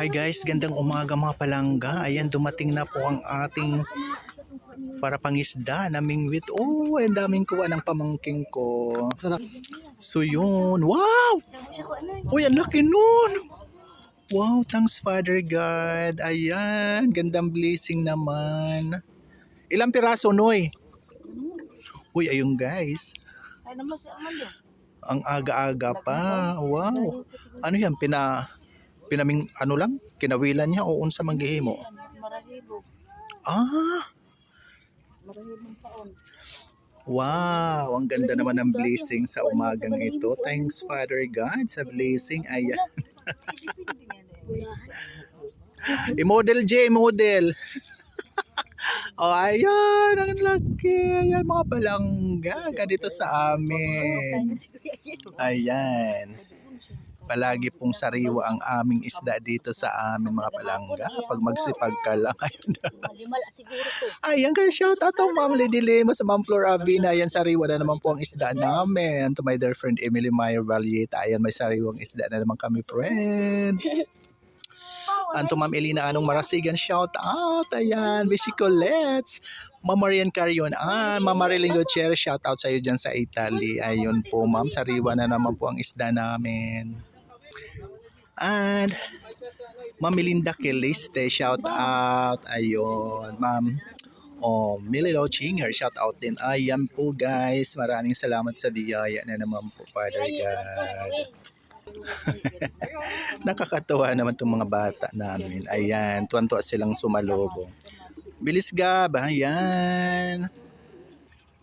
Hi guys, gandang umaga mga palangga. Ayan, dumating na po ang ating para pangisda na mingwit. Oh, ang daming kuha ng pamangking ko. So yun, wow! Uy, ang laki nun! Wow, thanks Father God. Ayan, gandang blessing naman. Ilang piraso, Noy? Uy, ayun guys. Ang aga-aga pa. Wow. Ano yan, pinaming ano lang? Kinawilan niya o unsa manggihimo? Ah, wow, ang ganda naman ng blessing sa umagang ito. Thanks Father God sa blessing. Ayan. I-model J, model. Oh, ayan, ang laki. Ayan mga palangga. Ganito sa amin. Ayan. Palagi pong sariwa ang aming isda dito sa amin mga palangga. Pag magsipag ka lang. Ayan kaya shout out to Ma'am Lady Lima sa Ma'am Flor Avina. Ayan sariwa na naman po ang isda namin. To my dear friend Emily Meyer Valieta. Ayan may sariwang isda na naman kami friend. Anto Ma'am Elina Anong Marasigan, shout out. Ayan, Bishi Colettes, Ma'am Marian Carion, Ma'am Marilyn Gutierrez, shout out sa iyo dyan sa Italy. Ayun po ma'am, sariwa na naman po ang isda namin. And Ma'am Melinda Keliste, shout out. Ayun, Ma'am Mililo Chinger, shout out din. Ayan po guys, maraming salamat sa biyaya na naman po Father God. Nakakatuwa naman itong mga bata namin. Ayan, tuwan-tuwa silang sumalubong. Bilis Gab, ayan.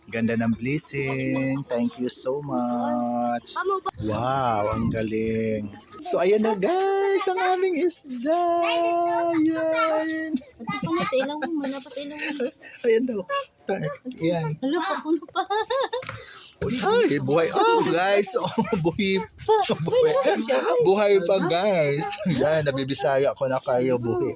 Ganda ng blessing. Thank you so much. Wow, ang galing. So ayan na guys, ang aming isda. Ayan. Ayan daw. Ayan. Ay, buhay. Oh, guys. Oh, buhay. Buhay pa, guys. Yan, nabibisaya ko na kayo, buhay.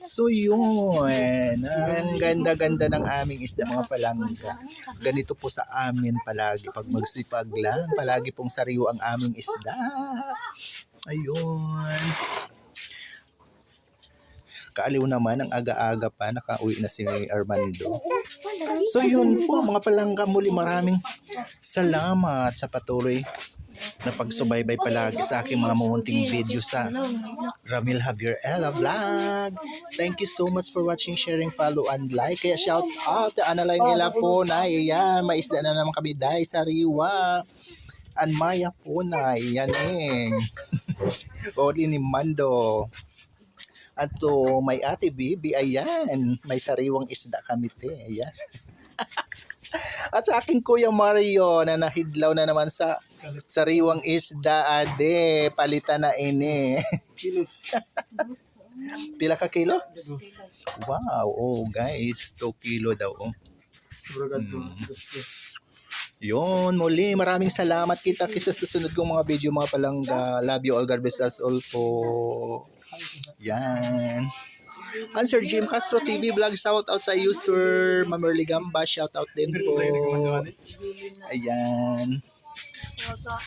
So, yun. Ang ganda-ganda ng aming isda, mga palangga. Ganito po sa amin palagi. Pag magsipag lang, palagi pong sariwa ang aming isda. Ayun. Kaaliw naman, ang aga-aga pa, nakauwi na si Armando. So yun po mga palangga, muli maraming salamat sa patuloy na pagsubaybay palagi sa aking mga munting video sa Ramil Javier Ella Vlog. Thank you so much for watching, sharing, follow, and like. Kaya shout out to Analay Ella po na yan, may isda na naman kami dahil sariwa. An Maya po na yan Oli ni Mando. At to may ate Bibi, ayan, may sariwang isda kami te, ayan. At sa aking kuya Mario na nahidlaw na naman sa sariwang isda, ade, palitan na ini. Pila ka kilo? Wow, oh guys, 2 kilo daw. Yun, muli, maraming salamat. Kita sa susunod kong mga video mga palangga. Love you all, God bless us all po. Yan. Sir Jim Castro TV Vlog, shout out sa user Mamerly Gamba, shout out din po. Ayan.